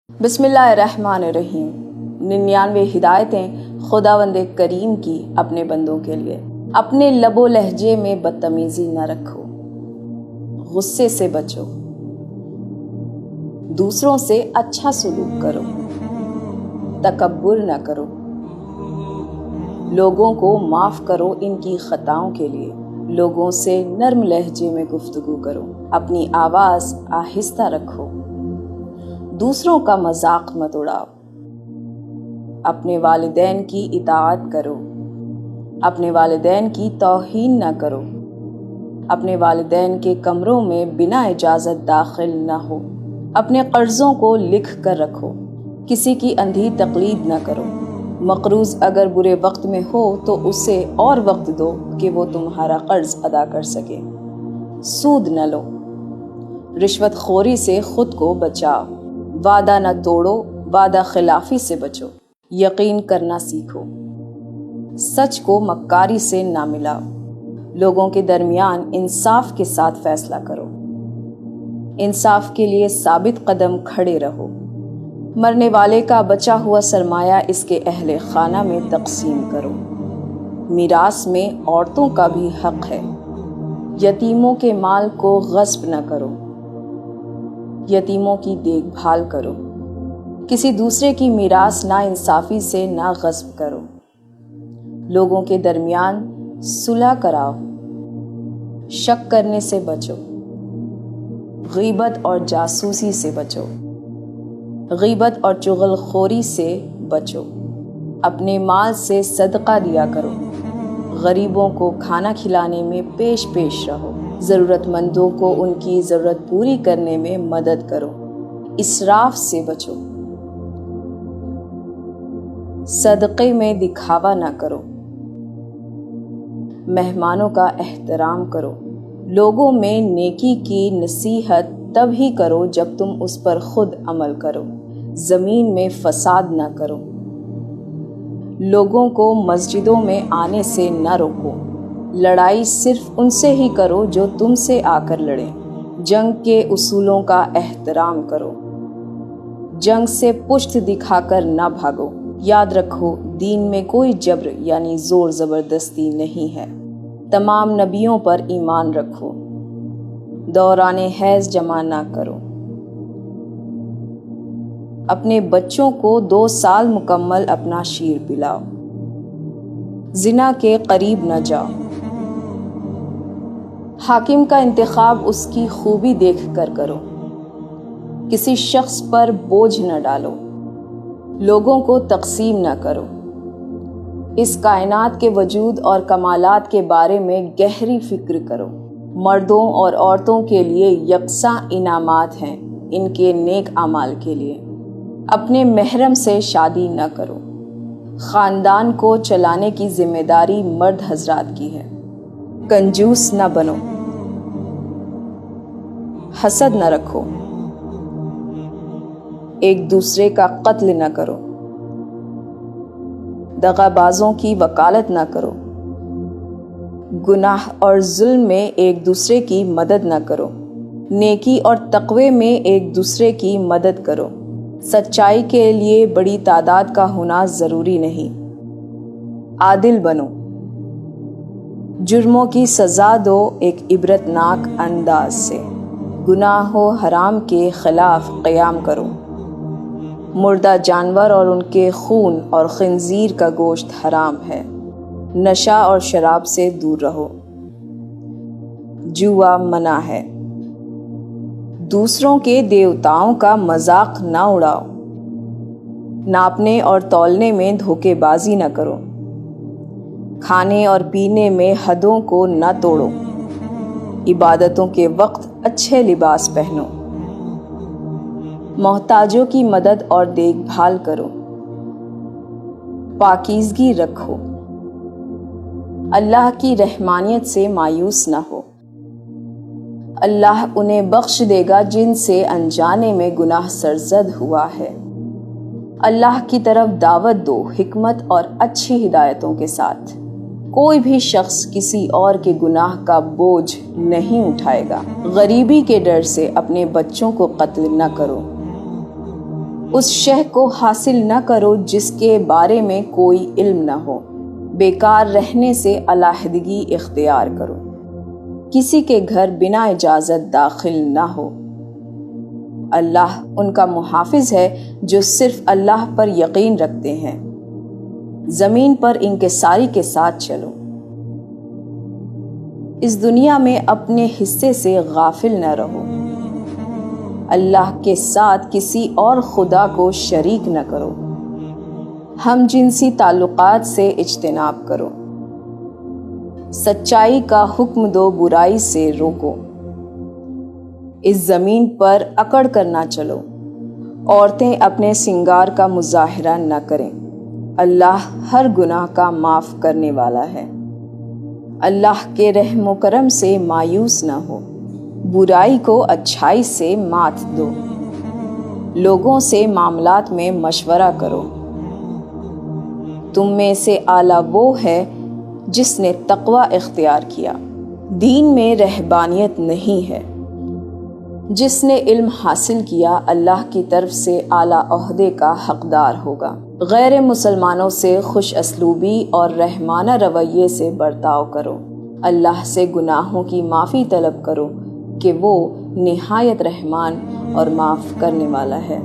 بسم اللہ الرحمن الرحیم۔ 99 ہدایتیں خداوند کریم کی اپنے بندوں کے لیے۔ اپنے لب و لہجے میں بدتمیزی نہ رکھو، غصے سے بچو، دوسروں سے اچھا سلوک کرو، تکبر نہ کرو، لوگوں کو معاف کرو ان کی خطاؤں کے لیے، لوگوں سے نرم لہجے میں گفتگو کرو، اپنی آواز آہستہ رکھو، دوسروں کا مذاق مت اڑاؤ، اپنے والدین کی اطاعت کرو، اپنے والدین کی توہین نہ کرو، اپنے والدین کے کمروں میں بنا اجازت داخل نہ ہو، اپنے قرضوں کو لکھ کر رکھو، کسی کی اندھی تقلید نہ کرو، مقروض اگر برے وقت میں ہو تو اسے اور وقت دو کہ وہ تمہارا قرض ادا کر سکے، سود نہ لو، رشوت خوری سے خود کو بچاؤ، وعدہ نہ توڑو، وعدہ خلافی سے بچو، یقین کرنا سیکھو، سچ کو مکاری سے نہ ملاؤ، لوگوں کے درمیان انصاف کے ساتھ فیصلہ کرو، انصاف کے لیے ثابت قدم کھڑے رہو، مرنے والے کا بچا ہوا سرمایہ اس کے اہل خانہ میں تقسیم کرو، میراث میں عورتوں کا بھی حق ہے، یتیموں کے مال کو غصب نہ کرو، یتیموں کی دیکھ بھال کرو، کسی دوسرے کی میراث نا انصافی سے نہ غصب کرو، لوگوں کے درمیان صلح کراؤ، شک کرنے سے بچو، غیبت اور جاسوسی سے بچو، غیبت اور چغل خوری سے بچو، اپنے مال سے صدقہ دیا کرو، غریبوں کو کھانا کھلانے میں پیش رہو، ضرورت مندوں کو ان کی ضرورت پوری کرنے میں مدد کرو، اسراف سے بچو، صدقے میں دکھاوا نہ کرو، مہمانوں کا احترام کرو، لوگوں میں نیکی کی نصیحت تب ہی کرو جب تم اس پر خود عمل کرو، زمین میں فساد نہ کرو، لوگوں کو مسجدوں میں آنے سے نہ روکو، لڑائی صرف ان سے ہی کرو جو تم سے آ کر لڑیں، جنگ کے اصولوں کا احترام کرو، جنگ سے پشت دکھا کر نہ بھاگو، یاد رکھو دین میں کوئی جبر یعنی زور زبردستی نہیں ہے، تمام نبیوں پر ایمان رکھو، دوران حیض جمع نہ کرو، اپنے بچوں کو 2 سال مکمل اپنا شیر پلاؤ، زنا کے قریب نہ جاؤ، حاکم کا انتخاب اس کی خوبی دیکھ کر کرو، کسی شخص پر بوجھ نہ ڈالو، لوگوں کو تقسیم نہ کرو، اس کائنات کے وجود اور کمالات کے بارے میں گہری فکر کرو، مردوں اور عورتوں کے لیے یکساں انعامات ہیں ان کے نیک اعمال کے لیے، اپنے محرم سے شادی نہ کرو، خاندان کو چلانے کی ذمہ داری مرد حضرات کی ہے، کنجوس نہ بنو، حسد نہ رکھو، ایک دوسرے کا قتل نہ کرو، دغا بازوں کی وکالت نہ کرو، گناہ اور ظلم میں ایک دوسرے کی مدد نہ کرو، نیکی اور تقوی میں ایک دوسرے کی مدد کرو، سچائی کے لیے بڑی تعداد کا ہونا ضروری نہیں، عادل بنو، جرموں کی سزا دو ایک عبرتناک انداز سے، گناہ و حرام کے خلاف قیام کرو، مردہ جانور اور ان کے خون اور خنزیر کا گوشت حرام ہے، نشہ اور شراب سے دور رہو، جوا منع ہے، دوسروں کے دیوتاؤں کا مذاق نہ اڑاؤ، ناپنے اور تولنے میں دھوکے بازی نہ کرو، کھانے اور پینے میں حدوں کو نہ توڑو، عبادتوں کے وقت اچھے لباس پہنو، محتاجوں کی مدد اور دیکھ بھال کرو، پاکیزگی رکھو، اللہ کی رحمانیت سے مایوس نہ ہو، اللہ انہیں بخش دے گا جن سے انجانے میں گناہ سرزد ہوا ہے، اللہ کی طرف دعوت دو حکمت اور اچھی ہدایتوں کے ساتھ، کوئی بھی شخص کسی اور کے گناہ کا بوجھ نہیں اٹھائے گا، غریبی کے ڈر سے اپنے بچوں کو قتل نہ کرو، اس شے کو حاصل نہ کرو جس کے بارے میں کوئی علم نہ ہو۔ بیکار رہنے سے علیحدگی اختیار کرو۔ کسی کے گھر بنا اجازت داخل نہ ہو۔ اللہ ان کا محافظ ہے جو صرف اللہ پر یقین رکھتے ہیں۔ زمین پر انکساری کے ساتھ چلو۔ اس دنیا میں اپنے حصے سے غافل نہ رہو۔ اللہ کے ساتھ کسی اور خدا کو شریک نہ کرو۔ ہم جنسی تعلقات سے اجتناب کرو۔ سچائی کا حکم دو، برائی سے روکو۔ اس زمین پر اکڑ کر نہ چلو۔ عورتیں اپنے سنگار کا مظاہرہ نہ کریں۔ اللہ ہر گناہ کا معاف کرنے والا ہے۔ اللہ کے رحم و کرم سے مایوس نہ ہو۔ برائی کو اچھائی سے مات دو۔ لوگوں سے معاملات میں مشورہ کرو۔ تم میں سے اعلیٰ وہ ہے جس نے تقوی اختیار کیا۔ دین میں رہبانیت نہیں ہے۔ جس نے علم حاصل کیا اللہ کی طرف سے اعلیٰ عہدے کا حقدار ہوگا۔ غیر مسلمانوں سے خوش اسلوبی اور رحمانہ رویے سے برتاؤ کرو۔ اللہ سے گناہوں کی معافی طلب کرو کہ وہ نہایت رحمان اور معاف کرنے والا ہے۔